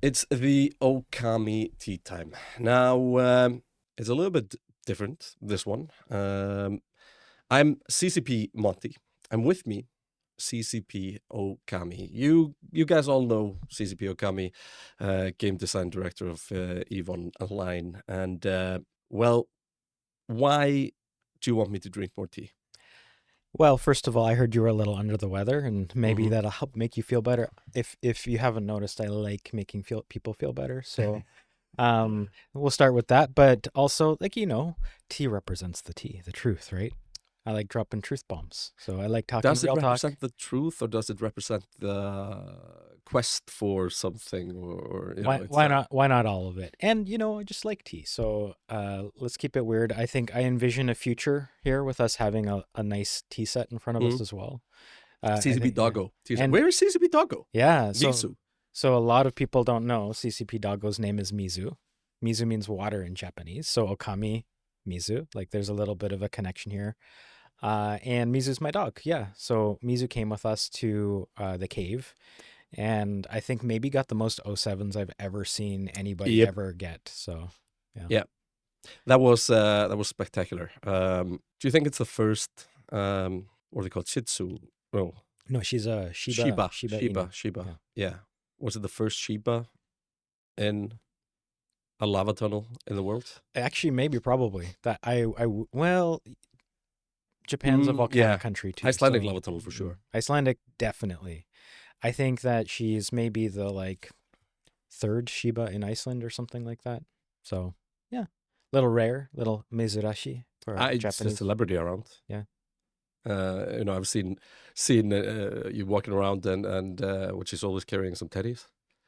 It's the Okami Tea Time. Now, it's a little bit different, this one. I'm CCP Monty. I'm with me, CCP Okami. You guys all know CCP Okami, game design director of EVE Online. And, well, why do you want me to drink more tea? Well, first of all, I heard you were a little under the weather, and maybe Mhm. that'll help make you feel better. If you haven't noticed, I like making people feel better. So, we'll start with that. But also, tea represents the tea, the truth, right? I like dropping truth bombs. So I like talking Does it real talk. represent the truth, or does it represent the quest for something, or it's Why not all of it? And I just like tea. So let's keep it weird. I think I envision a future here with us having a nice tea set in front of us Mhm. as well. I CCP think yeah. Doggo. And Where is CCP Doggo? yeah, Misu. so a lot of people don't know CCP Doggo's name is Mizu. Mizu means water in Japanese. So Okami, Mizu, like there's a little bit of a connection here. And Mizu's my dog. Yeah. So Mizu came with us to the cave, and I think maybe got the most O7s I've ever seen anybody Yep. ever get. So yeah. Yeah. That was spectacular. Do you think it's the first what are they called? Shih Tzu? No. No, she's a Shiba. Shiba Shiba. Inu. Shiba. Yeah. Yeah. Was it the first Shiba in a lava tunnel in the world? Actually, maybe probably that well, Japan's a Yeah. volcanic country too. Icelandic So lava tunnel for sure. Icelandic definitely. I think that she's maybe the third Shiba in Iceland or something like that. So yeah, little rare, little mezurashi for It's a Japanese. celebrity around. Yeah. I've seen you walking around and which is always carrying some teddies.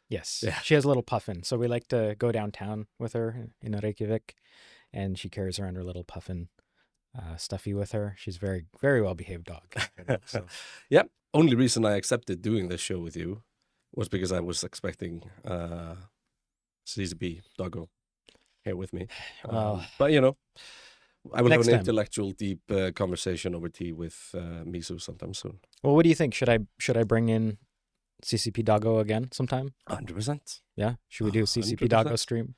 Yes, Yeah. she has a little puffin. So we like to go downtown with her in Reykjavik, and she carries around her little puffin stuffy with her. She's very, very well behaved dog. So Yeah. Only reason I accepted doing this show with you was because I was expecting CCP Doggo here with me. well, But I will have next an time. intellectual, deep conversation over tea with Misu sometime soon. Well, what do you think? Should I bring in CCP Doggo again sometime? 100%. Yeah. Should we do a CCP 100%. Doggo stream?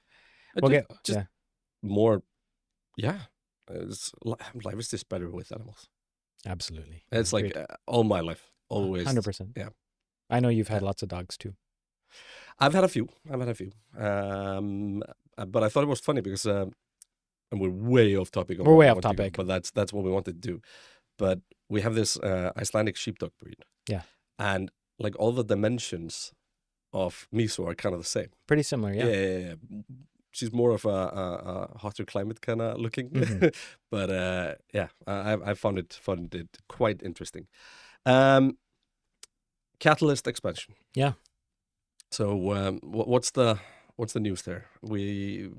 We'll Just, get just yeah. more, yeah. Life is just better with animals. Absolutely. It's like Agreed. all my life, always. 100%. Yeah. I know you've had Yeah. lots of dogs too. I've had a few. But I thought it was funny because, and we're way off topic on We're what way we off want to do, topic. but that's what we wanted to do. But we have this Icelandic sheepdog breed. Yeah. And like all the dimensions of Miso are kind of the same. Pretty similar, yeah. Yeah. She's more of a hotter climate kind of looking. Mhm. But yeah, I found it quite interesting. Catalyst expansion. Yeah. So what's the news there?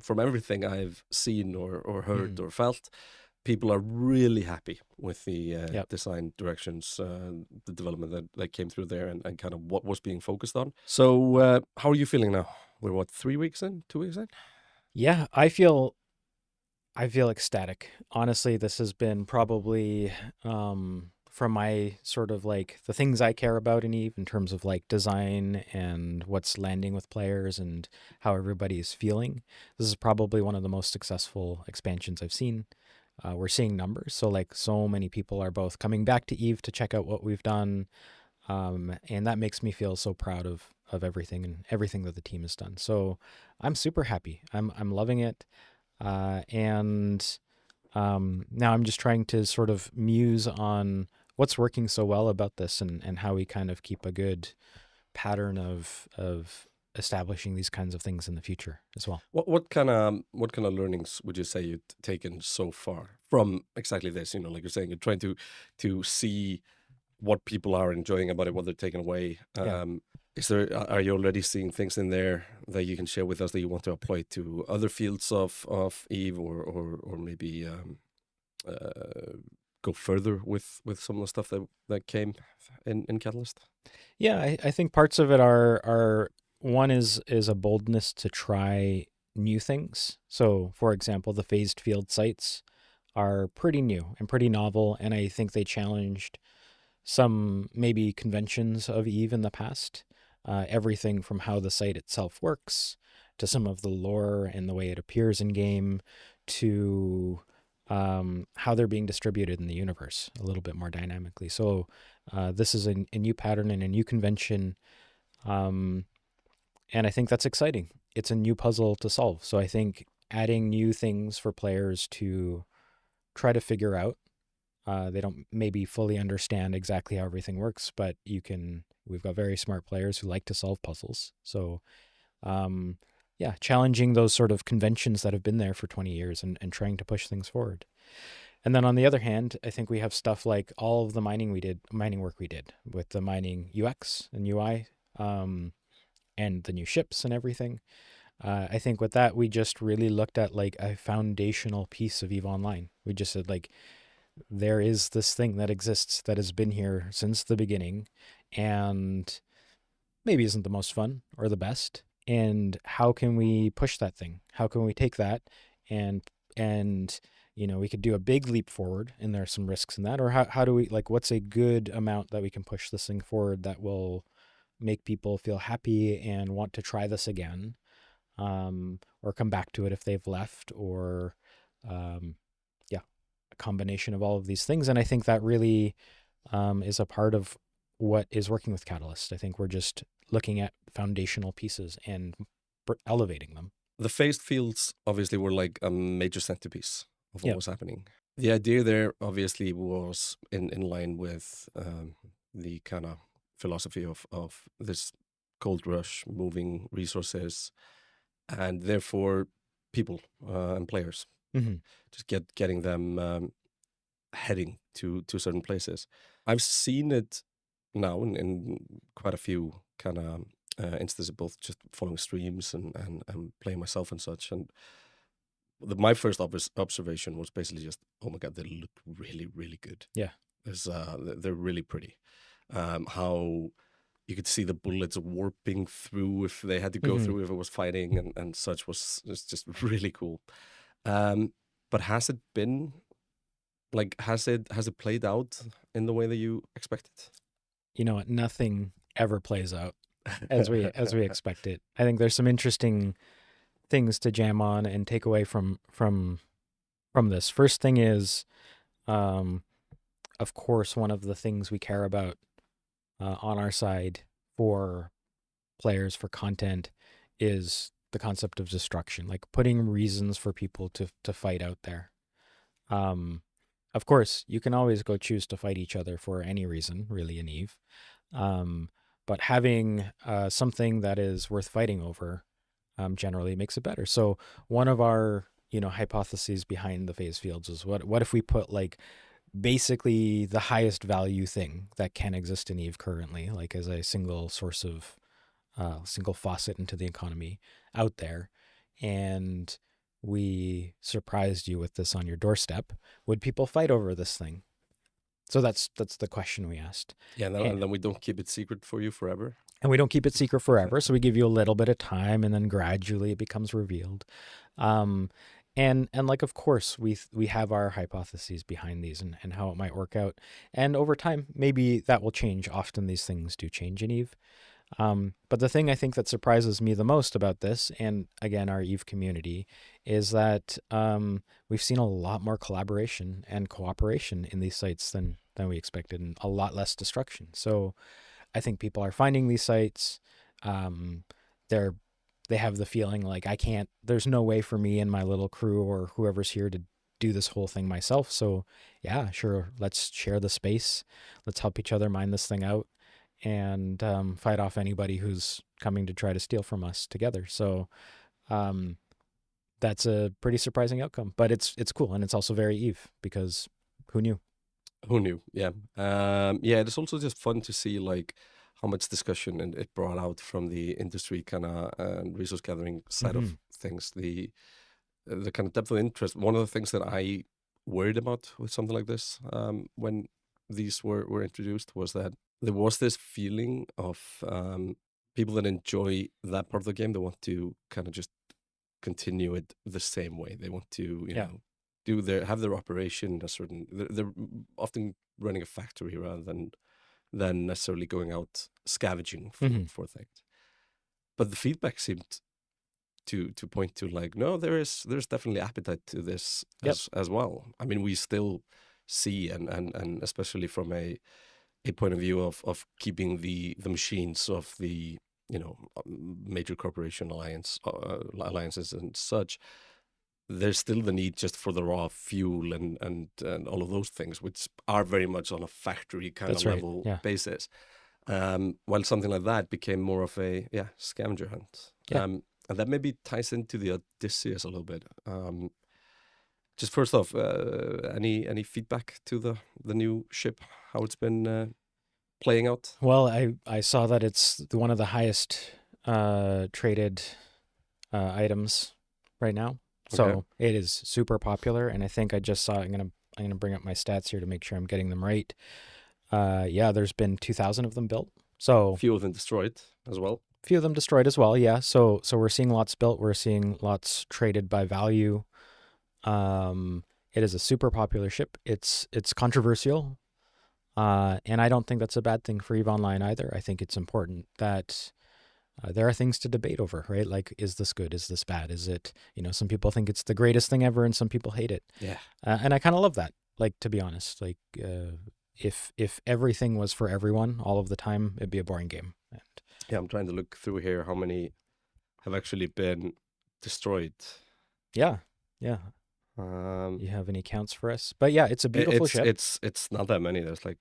From everything I've seen or heard or felt, people are really happy with the design directions, the development that came through there, and kind of what was being focused on. So how are you feeling now? We're what, 3 weeks in, 2 weeks in? Yeah, I feel ecstatic. Honestly, this has been probably from my sort of the things I care about in EVE in terms of design and what's landing with players and how everybody is feeling. This is probably one of the most successful expansions I've seen. We're seeing numbers. So so many people are both coming back to EVE to check out what we've done. And that makes me feel so proud of everything and everything that the team has done. So I'm super happy. I'm loving it. And now I'm just trying to sort of muse on what's working so well about this and how we kind of keep a good pattern of establishing these kinds of things in the future as well. What kind of learnings would you say you've taken so far from exactly this? Like you're saying, you're trying to see what people are enjoying about it, what they're taking away. Are you already seeing things in there that you can share with us that you want to apply to other fields of EVE, or maybe go further with some of the stuff that came in Catalyst? Yeah, I think parts of it are one is a boldness to try new things. So, for example, the phased field sites are pretty new and pretty novel, and I think they challenged some maybe conventions of EVE in the past. everything from how the site itself works to some of the lore and the way it appears in game to how they're being distributed in the universe a little bit more dynamically. So this is a new pattern and a new convention, um, and I think that's exciting. It's a new puzzle to solve. So I think adding new things for players to try to figure out. They don't maybe fully understand exactly how everything works, but we've got very smart players who like to solve puzzles. So, um, yeah, challenging those sort of conventions that have been there for 20 years and trying to push things forward. And then on the other hand, I think we have stuff like all of the mining work we did with the mining UX and UI, and the new ships and everything. I think with that, we just really looked at like a foundational piece of EVE Online. We just said like, there is this thing that exists that has been here since the beginning and maybe isn't the most fun or the best. And how can we push that thing? How can we take that and and we could do a big leap forward, and there's some risks in that, or how do we, like, what's a good amount that we can push this thing forward that will make people feel happy and want to try this again, or come back to it if they've left, or um, yeah, a combination of all of these things. And I think that really is a part of what is working with Catalyst. I think we're just looking at foundational pieces and elevating them. The phased fields obviously were like a major centerpiece of what Yeah. was happening. The idea there obviously was in line with the kind of philosophy of this gold rush, moving resources, and therefore people and players, Mm-hmm. just getting them heading to certain places. I've seen it now in quite a few kind of instances, both just following streams and playing myself and such. And my first observation was basically just, oh my god, they look really, really good. Yeah. They're really pretty. How you could see the bullets warping through if they had to go Mm-hmm. through, if it was fighting and such, was just really cool. But has it been like, has it played out in the way that you expected? You know what? Nothing ever plays out as we expect it. I think there's some interesting things to jam on and take away from this. First thing is, um, of course, one of the things we care about on our side for players, for content, is the concept of destruction, like putting reasons for people to fight out there. Um, of course, you can always go choose to fight each other for any reason, really, in Eve. Um, but having something that is worth fighting over generally makes it better. So one of our hypotheses behind the phase fields is, what if we put like basically the highest value thing that can exist in Eve currently, like as a single source of single faucet into the economy out there, and we surprised you with this on your doorstep, would people fight over this thing? So that's the question we asked. Yeah, and then we don't keep it secret for you forever. And we don't keep it secret forever. So we give you a little bit of time, and then gradually it becomes revealed. Um, and like, of course, we have our hypotheses behind these and how it might work out. And over time, maybe that will change. Often these things do change in Eve. But the thing I think that surprises me the most about this, and again, our Eve community, is that we've seen a lot more collaboration and cooperation in these sites than we expected, and a lot less destruction. So I think people are finding these sites. They have the feeling like, there's no way for me and my little crew or whoever's here to do this whole thing myself. So yeah, sure, let's share the space. Let's help each other mine this thing out, and fight off anybody who's coming to try to steal from us together. So that's a pretty surprising outcome, but it's cool, and it's also very Eve, because who knew? Who knew? Yeah. Yeah, it's also just fun to see like how much discussion and it brought out from the industry kind of resource gathering side of things. The kind of depth of interest. One of the things that I worried about with something like this, when these were introduced, was that there was this feeling of people that enjoy that part of the game. They want to kind of just continue it the same way. They want to, Yeah. have their operation a certain. They're often running a factory rather than than necessarily going out scavenging Hmm. for things. But the feedback seemed to point to like, no, there's definitely appetite to this Yep. as well. I mean, we still see and especially from a point of view of keeping the machines of the major corporation alliances and such, there's still the need just for the raw fuel and all of those things, which are very much on a factory kind of That's right. level Yeah. basis. While something like that became more of a scavenger hunt. Yeah. And that maybe ties into the Odysseus a little bit. Just first off, any feedback to the new ship? How it's been playing out? Well, I saw that it's one of the highest traded items right now. Okay. So it is super popular, and I think I just saw. I'm gonna bring up my stats here to make sure I'm getting them right. Yeah, there's been 2,000 of them built. So Few of them destroyed as well. a few of them destroyed as well. Yeah. So we're seeing lots built. We're seeing lots traded by value. It is a super popular ship. It's controversial. And I don't think that's a bad thing for EVE Online either. I think it's important that there are things to debate over, right? Like, is this good? Is this bad? Is it, some people think it's the greatest thing ever and some people hate it. Yeah. And I kind of love that, like, to be honest. Like, if everything was for everyone all of the time, it'd be a boring game. And Yeah, I'm trying to look through here how many have actually been destroyed. yeah, yeah. Um, You have any counts for us? But yeah, it's a beautiful ship. it's not that many. There's like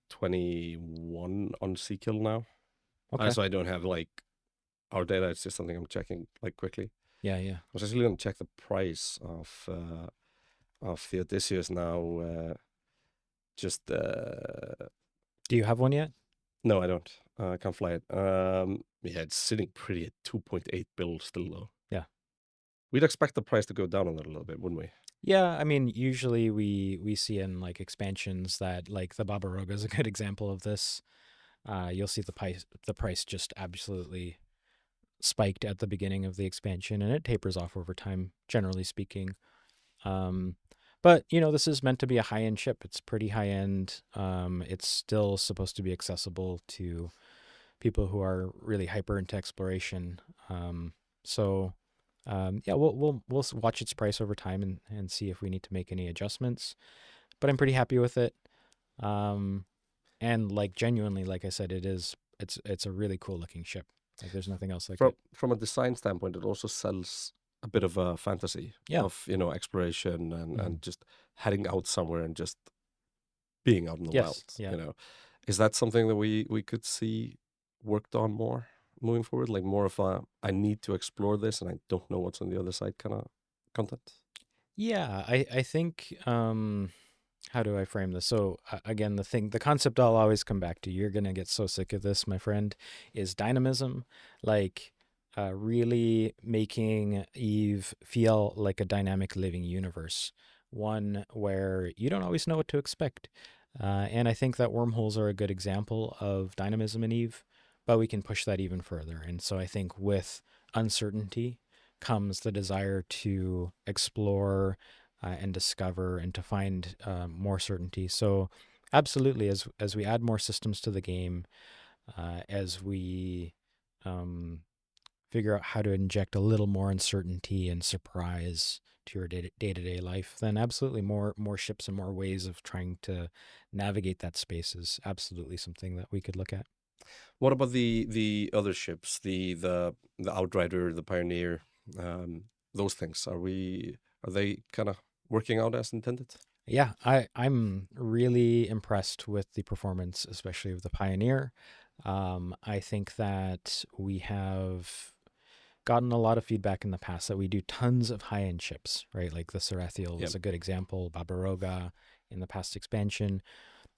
21 on Seakill now. Okay. So I don't have like our data. It's just something I'm checking like quickly. Yeah, yeah. I was actually going to check the price of the Odysseus now. Just Do you have one yet? no, I don't. I can't fly it. Yeah, it's sitting pretty at 2.8 bill still though. Yeah. We'd expect the price to go down on that a little bit, wouldn't we? Yeah, I mean, usually we see in like expansions that like the Barbaroga is a good example of this. You'll see the price just absolutely spiked at the beginning of the expansion, and it tapers off over time, generally speaking. But this is meant to be a high-end ship. It's pretty high-end. It's still supposed to be accessible to people who are really hyper into exploration. Yeah, we'll watch its price over time and see if we need to make any adjustments. But I'm pretty happy with it. And like genuinely, like I said, it's a really cool looking ship. Like there's nothing else like it. From a design standpoint, it also sells a bit of a fantasy Yeah. of exploration Mhm. and just heading out somewhere and just being out in the Yes, wild. yeah. Is that something that we could see worked on more moving forward? Like more of a I need to explore this and I don't know what's on the other side kind of content. Yeah, I think how do I frame this? So again, the concept I'll always come back to, you're gonna get so sick of this, my friend, is dynamism. Like really making Eve feel like a dynamic living universe, one where you don't always know what to expect. And I think that wormholes are a good example of dynamism in Eve, but we can push that even further. And so I think with uncertainty comes the desire to explore and discover and to find more certainty. So, absolutely, as we add more systems to the game, as we figure out how to inject a little more uncertainty and surprise to your day to day life, then absolutely more ships and more ways of trying to navigate that space is absolutely something that we could look at. What about the other ships, the Outrider, the Pioneer, those things? Are they kind of working out as intended? Yeah, I'm really impressed with the performance, especially of the Pioneer. I think that we have gotten a lot of feedback in the past that we do tons of high-end ships, right? Like the Sarathiel is Yep. a good example, Barbaroga in the past expansion,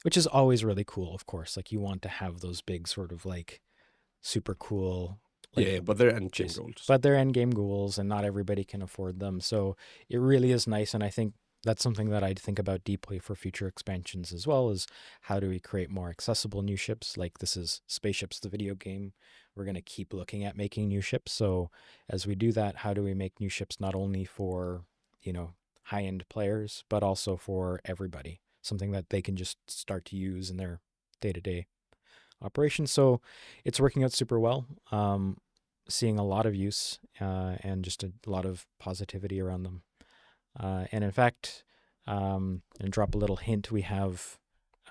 which is always really cool, of course. Like you want to have those big sort of like super cool like Yeah, but they're endgame just goals. but they're end game goals and not everybody can afford them. So it really is nice, and I think that's something that I'd think about deeply for future expansions as well, is how do we create more accessible new ships? Like this is Spaceships the video game. We're going to keep looking at making new ships. So as we do that, how do we make new ships not only for, high-end players, but also for everybody? Something that they can just start to use in their day-to-day. operations. So it's working out super well. Seeing a lot of use and just a lot of positivity around them. And in fact, and drop a little hint, we have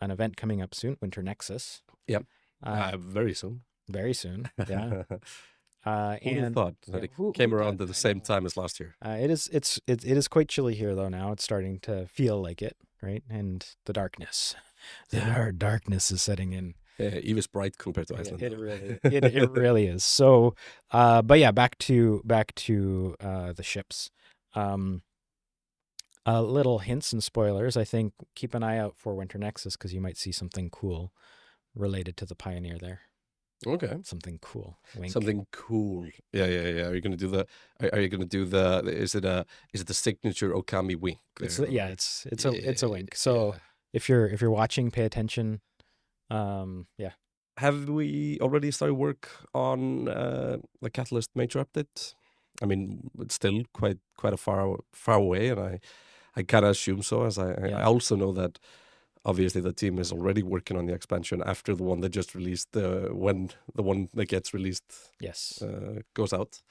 an event coming up soon, Winter Nexus. Yep. Uh, Very soon. very soon. Yeah. Who would have And thought yeah, that it who came around thought? at the I same know. time as last year? It is quite chilly here though now. It's starting to feel like it, right? And the darkness. The darkness is setting in. Yeah, Eve is bright compared to Yeah, Iceland. it really is. So but yeah, back to the ships. Um little hints and spoilers. I think keep an eye out for Winter Nexus because you might see something cool related to the Pioneer there. Okay. Something cool. Wink. Something cool. Yeah. Are you gonna do the? Are you gonna do the? Is it the signature Okami wink? It's There, yeah, or- it's a wink. So yeah. if you're watching, pay attention. Yeah. Have we already started work on the Catalyst major update? I mean, it's still quite a far away, and I kind of assume so, as I Yeah. also know that obviously the team is already working on the expansion after the one that just released, when the one that gets released Yes. goes out.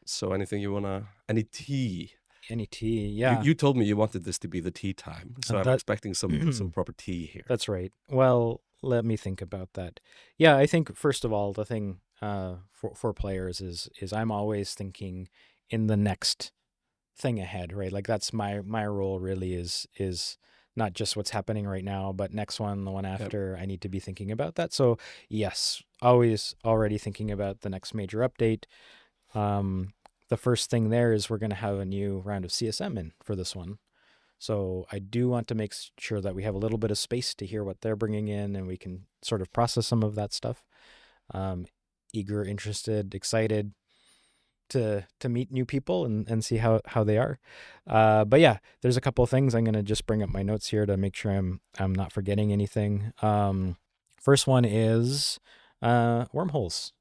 So anything you wanna, any tea? Any tea? Yeah. You told me you wanted this to be the tea time, so I'm That expecting some proper tea here. that's right. Well, let me think about that. Yeah, I think first of all, the thing for players is I'm always thinking in the next thing ahead, right? Like that's my role really is not just what's happening right now, but next one, the one Yep. after, I need to be thinking about that. So yes, always already thinking about the next major update. The first thing there is we're going to have a new round of CSM in for this one. So I do want to make sure that we have a little bit of space to hear what they're bringing in and we can sort of process some of that stuff. Eager, interested, excited to meet new people and see how they are. But yeah, there's a couple of things. I'm going to just bring up my notes here to make sure I'm not forgetting anything. First one is wormholes.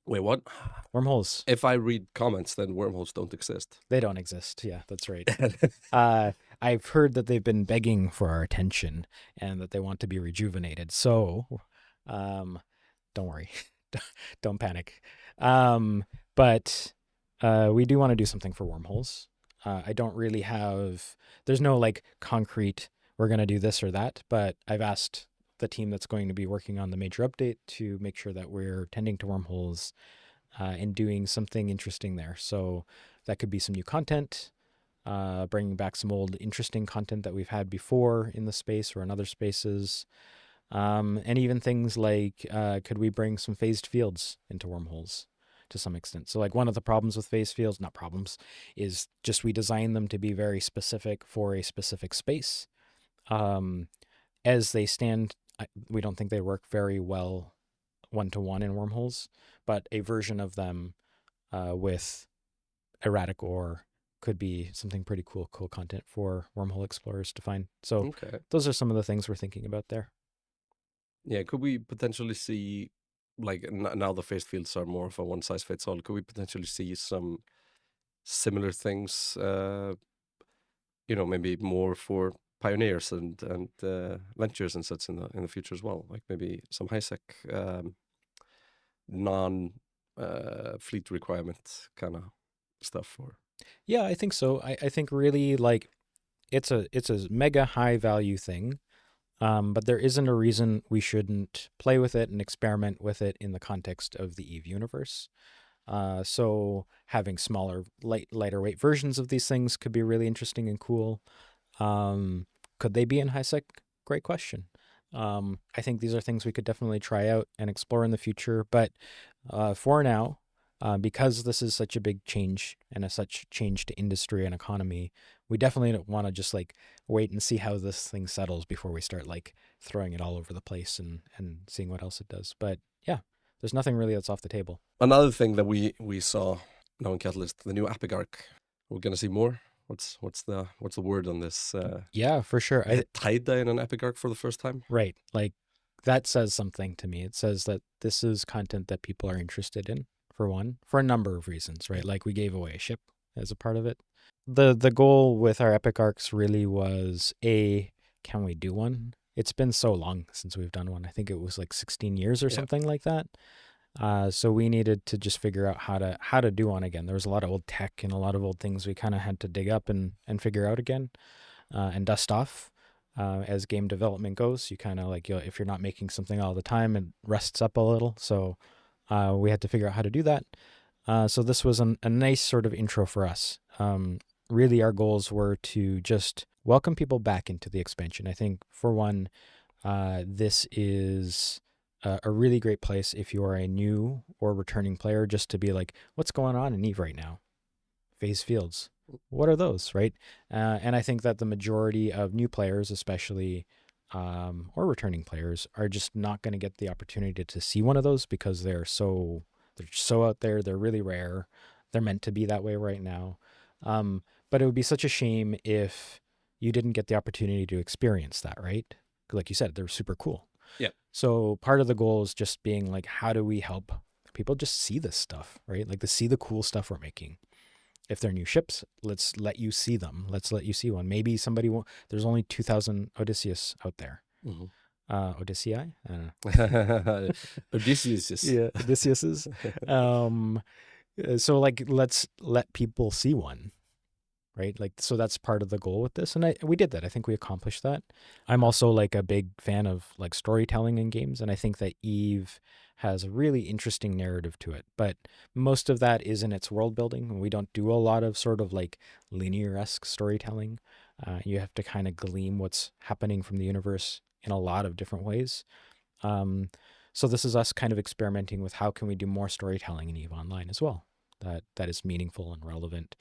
Wait, what? Wormholes. If I read comments, then wormholes don't exist. They don't exist. Yeah, that's right. I've heard that they've been begging for our attention and that they want to be rejuvenated. So, don't worry, don't panic. But we do want to do something for wormholes. I don't really have. There's no like concrete. We're gonna do this or that. But I've asked the team that's going to be working on the major update to make sure that we're tending to wormholes and doing something interesting there. So that could be some new content, bringing back some old interesting content that we've had before in the space or in other spaces. And even things like could we bring some phased fields into wormholes to some extent? So like one of the problems with phased fields, not problems, is just we design them to be very specific for a specific space. As they stand, we don't think they work very well one-to-one in wormholes, but a version of them with erratic ore could be something pretty cool content for wormhole explorers to find. So Okay. those are some of the things we're thinking about there. Yeah, could we potentially see, like, now the phased fields are more of a one size fits all? Could we potentially see some similar things? Maybe more for pioneers and ventures and such in the future as well. Like maybe some high sec non fleet requirement kind of stuff. Or Yeah, I think so. I think really like it's a mega high value thing. But there isn't a reason we shouldn't play with it and experiment with it in the context of the Eve universe. So having smaller, lighter weight versions of these things could be really interesting and cool. Could they be in high sec? Great question. I think these are things we could definitely try out and explore in the future. But for now, because this is such a big change and such change to industry and economy, we definitely don't want to just like wait and see how this thing settles before we start like throwing it all over the place and seeing what else it does. But yeah, there's nothing really that's off the table. another thing that we saw now in Catalyst, the new Epic arc. We're gonna see more. What's the word on this? Yeah, for sure. Taida in an Epic arc for the first time. Right. Like that says something to me. It says that this is content that people are interested in, for one, for a number of reasons, right? Like we gave away a ship as a part of it. The goal with our epic arcs really was can we do one? it's been so long since we've done one. I think it was like 16 years or Yeah. something like that. So we needed to just figure out how to do one again. There was a lot of old tech and a lot of old things we kind of had to dig up and figure out again, and dust off. As game development goes, you kind of like, if you're not making something all the time, it rusts up a little. So we had to figure out how to do that. So this was a nice sort of intro for us. Really, our goals were to just welcome people back into the expansion. I think, for one, this is a really great place if you are a new or returning player, just to be like, what's going on in Eve right now? Phase fields. What are those, right? And I think that the majority of new players, especially, or returning players, are just not going to get the opportunity to see one of those because they're so out there. They're really rare. They're meant to be that way right now. But it would be such a shame if you didn't get the opportunity to experience that, right? Like you said, they're super cool. Yeah. So part of the goal is just being like, how do we help people just see this stuff, right? Like to see the cool stuff we're making. If they're new ships, let's let you see them. Let's let you see one. Maybe somebody won't. There's only 2,000 Odysseus out there. Mm-hmm. Odyssei? I don't know. Odysseus. Yeah, Odysseus's. So like, let's let people see one, right? Like, so that's part of the goal with this, and we did that. I think we accomplished that. I'm also like a big fan of like storytelling in games, and I think that Eve has a really interesting narrative to it, but most of that is in its world building, and we don't do a lot of sort of like linear-esque storytelling. You have to kind of glean what's happening from the universe in a lot of different ways. So this is us kind of experimenting with how can we do more storytelling in Eve Online as well, that is meaningful and relevant.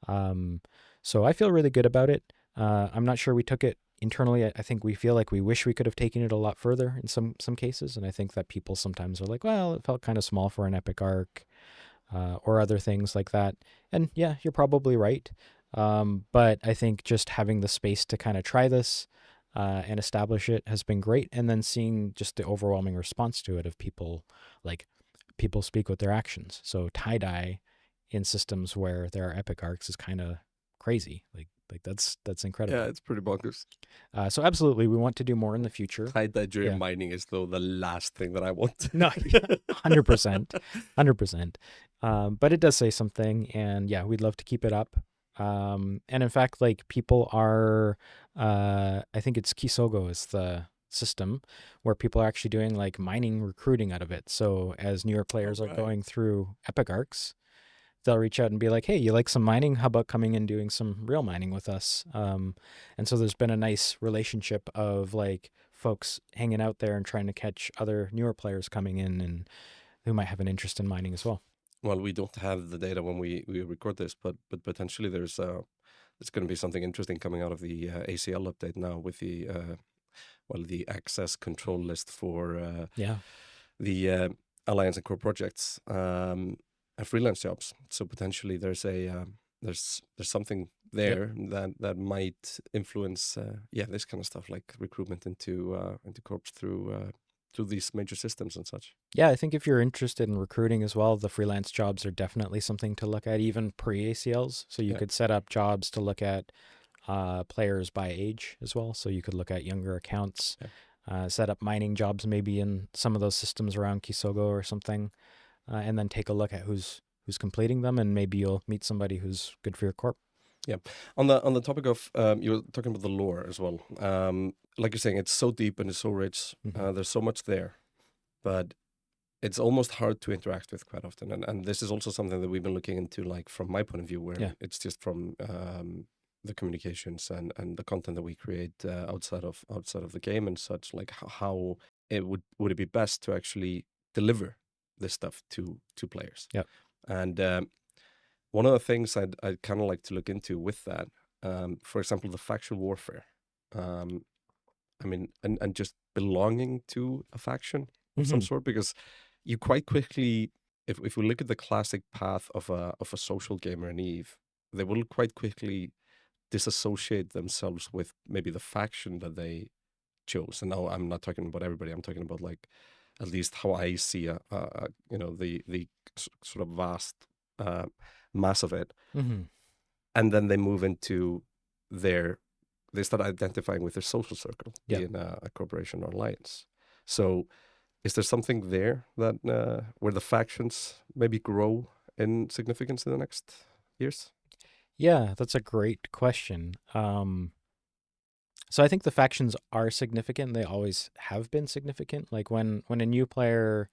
So I feel really good about it. I'm not sure we took it internally. I think we feel like we wish we could have taken it a lot further in some cases. And I think that people sometimes are like, well, it felt kind of small for an epic arc, or other things like that. And yeah, you're probably right. But I think just having the space to kind of try this, and establish it has been great. And then seeing just the overwhelming response to it of people speak with their actions. So tie-dye in systems where there are epic arcs is kind of crazy. Like that's incredible. Yeah, it's pretty bonkers. So absolutely, we want to do more in the future. Tie-dye during mining is though the last thing that I want. No, 100%, 100%. But it does say something, and yeah, we'd love to keep it up. And in fact, like people are, I think it's Kisogo is the system where people are actually doing like mining recruiting out of it. So as newer players are going through epic arcs, they'll reach out and be like, hey, you like some mining? How about coming and doing some real mining with us? And so there's been a nice relationship of like folks hanging out there and trying to catch other newer players coming in and who might have an interest in mining as well. Well, we don't have the data when we record this, but potentially there's going to be something interesting coming out of the ACL update now with the the access control list for the Alliance and core projects. Freelance jobs. So potentially there's there's something there that might influence this kind of stuff, like recruitment into corps through these major systems and such. Yeah, I think if you're interested in recruiting as well, the freelance jobs are definitely something to look at, even pre-ACLs. So you could set up jobs to look at players by age as well. So you could look at younger accounts, set up mining jobs maybe in some of those systems around Kisogo or something. And then take a look at who's completing them, and maybe you'll meet somebody who's good for your corp. Yeah. On the topic of you were talking about the lore as well. Like you're saying, it's so deep and it's so rich. There's so much there, but it's almost hard to interact with quite often. And this is also something that we've been looking into, like from my point of view, where it's just from the communications and the content that we create outside of the game and such. Like how it would it be best to actually deliver this stuff to players. Yeah. And one of the things I'd kind of like to look into with that, for example, the faction warfare. I mean, and just belonging to a faction of some sort, because you quite quickly, if we look at the classic path of a social gamer in Eve, they will quite quickly disassociate themselves with maybe the faction that they chose. And now I'm not talking about everybody. I'm talking about like at least how I see the sort of vast mass of it, and then they move into their they start identifying with their social circle, Yep. being a corporation or alliance. So, is there something there that where the factions maybe grow in significance in the next years? Yeah, that's a great question. So I think the factions are significant. They always have been significant. Like when a new player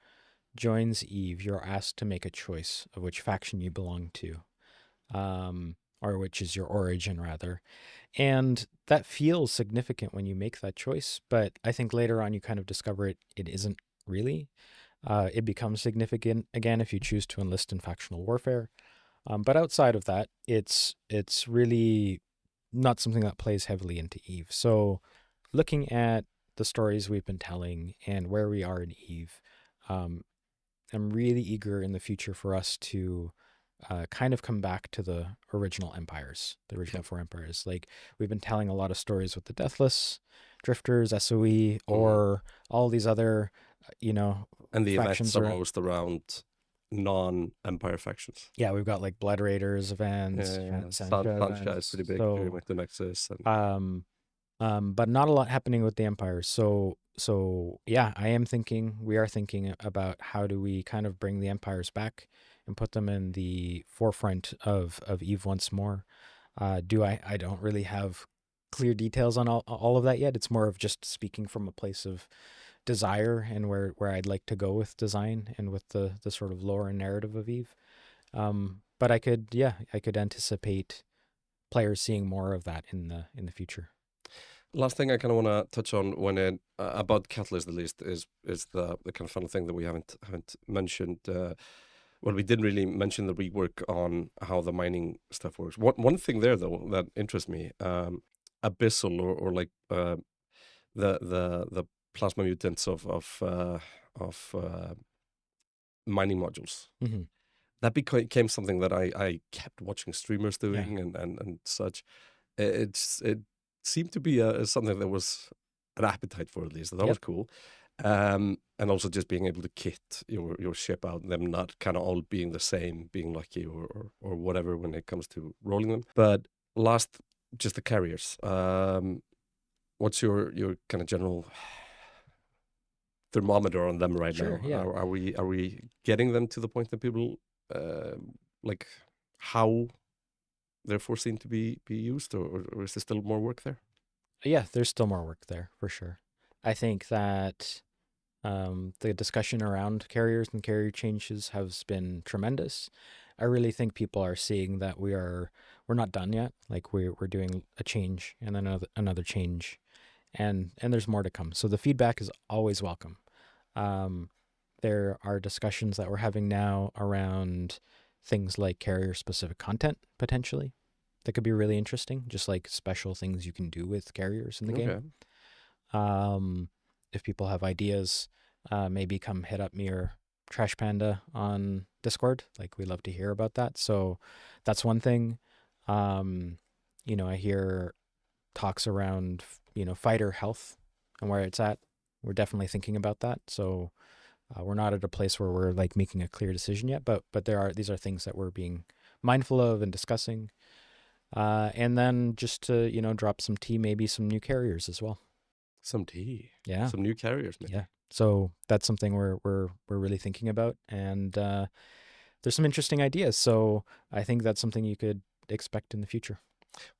joins Eve, you're asked to make a choice of which faction you belong to, or which is your origin, rather. And that feels significant when you make that choice. But I think later on you kind of discover it isn't really. It becomes significant again if you choose to enlist in factional warfare. But outside of that, it's really not something that plays heavily into Eve. So looking at the stories we've been telling and where we are in Eve, um, I'm really eager in the future for us to kind of come back to the original empires, the Yeah. original four empires. Like we've been telling a lot of stories with the Deathless, Drifters, SOE, Mm. or all these other, And the events factions are are. most around non-empire factions. Yeah, we've got like Blood Raiders events, Yeah, Sancha Sancha is events. pretty big during So, like the Nexus, and um, but not a lot happening with the empires. So yeah, we are thinking about how do we kind of bring the empires back and put them in the forefront of Eve once more. I don't really have clear details on all of that yet. It's more of just speaking from a place of desire and where I'd like to go with design and with the sort of lore and narrative of Eve. But I could anticipate players seeing more of that in the future. last thing I kind of want to touch on when it about Catalyst at least is the kind of fun thing that we haven't mentioned. Well, we didn't really mention the rework on how the mining stuff works. One thing there though that interests me, abyssal or like the plasma mutants of mining modules. Hmm. That became something that I kept watching streamers Yeah. doing and such. It seemed to be something that was an appetite for at least. That was Yep. cool. And also just being able to kit your ship out, them not kind of all being the same, being lucky or whatever when it comes to rolling them. But last, just the carriers. What's your kind of general thermometer on them right Sure. now? Yeah. Are we getting them to the point that people uh, like how they're foreseen to be used, or is there still more work there? Yeah. There's still more work there for sure. I think that the discussion around carriers and carrier changes has been tremendous. I really think people are seeing that we're not done yet. Like we're doing a change and then another change, and there's more to come. So the feedback is always welcome. Um, there are discussions that we're having now around things like carrier specific content potentially that could be really interesting, just like special things you can do with carriers in the game. Okay. Um, if people have ideas, maybe come hit up me or Trash Panda on Discord. Like we love to hear about that. So that's one thing. Um, I hear talks around fighter health and where it's at. We're definitely thinking about that. So we're not at a place where we're like making a clear decision yet, but these are things that we're being mindful of and discussing. And then just to drop some tea, maybe some new carriers as well. Some tea, Yeah, some new carriers yeah. maybe. So that's something we're really thinking about, and there's some interesting ideas. So I think that's something you could expect in the future.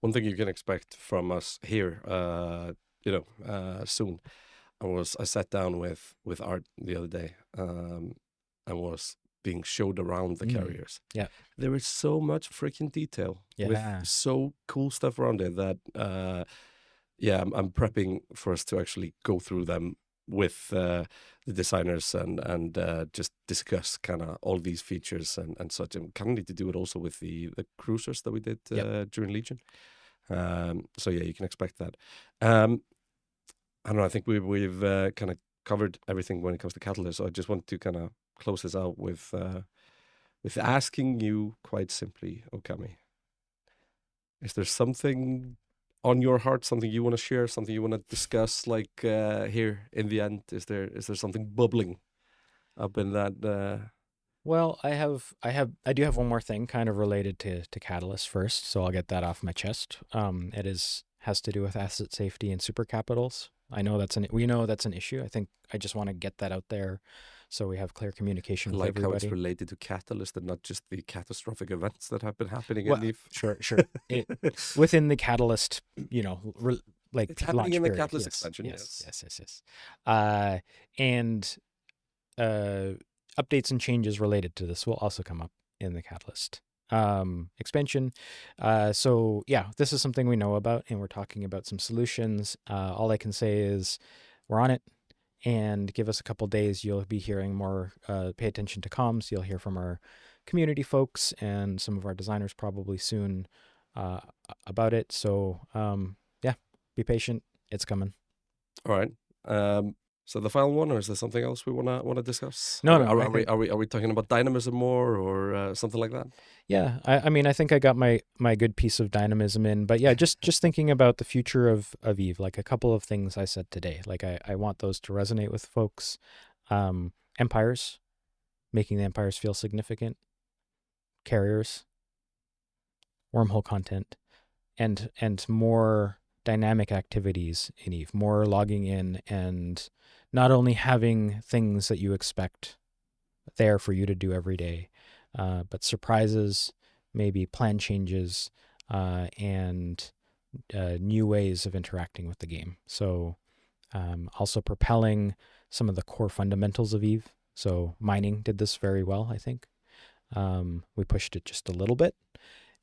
One thing you can expect from us here, soon. I sat down with Art the other day, and was being showed around the Mm, carriers. yeah, There is so much freaking detail with yeah, so cool stuff around it that yeah, I'm prepping for us to actually go through them with the designers and just discuss kind of all these features and such. And kind of need to do it also with the cruisers that we did yep. during Legion. So yeah, you can expect that. Um, I don't know. I think we've kind of covered everything when it comes to Catalyst. So I just want to kind of close this out with asking you quite simply, Okami, is there something on your heart, something you want to share, something you want to discuss, like here in the end? Is there something bubbling up in that? Well, I do have one more thing kind of related to Catalyst first, so I'll get that off my chest. It is has to do with asset safety and super capitals. We know that's an issue. I think I just want to get that out there so we have clear communication with Like how it's everybody. related to catalyst and not just the catastrophic events that have been happening Well, in EVE. sure. Within the catalyst, like It's happening launch in the period. catalyst Yes, expansion, yes. And updates and changes related to this will also come up in the catalyst expansion. So yeah, this is something we know about, and we're talking about some solutions. All I can say is we're on it, and give us a couple days. You'll be hearing more. Pay attention to comms. You'll hear from our community folks and some of our designers probably soon about it. So yeah, be patient. It's coming. All right. So the final one, or is there something else we wanna discuss? No, Are we talking about dynamism more, or something like that? Yeah, I mean, I think I got my good piece of dynamism in, but yeah, just thinking about the future of Eve, like a couple of things I said today, like I want those to resonate with folks. Empires, making the empires feel significant, carriers, wormhole content, and more dynamic activities in Eve, more logging in, and not only having things that you expect there for you to do every day, but surprises, maybe plan changes, and new ways of interacting with the game. So also propelling some of the core fundamentals of Eve. So mining did this very well, I think. We pushed it just a little bit,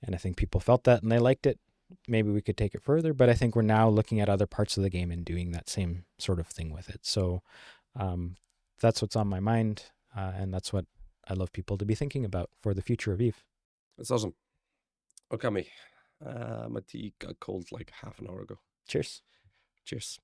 and I think people felt that and they liked it. Maybe we could take it further, but I think we're now looking at other parts of the game and doing that same sort of thing with it. So that's what's on my mind, and that's what I love people to be thinking about for the future of Eve. That's awesome. Okami, my tea got cold like half an hour ago. Cheers. Cheers.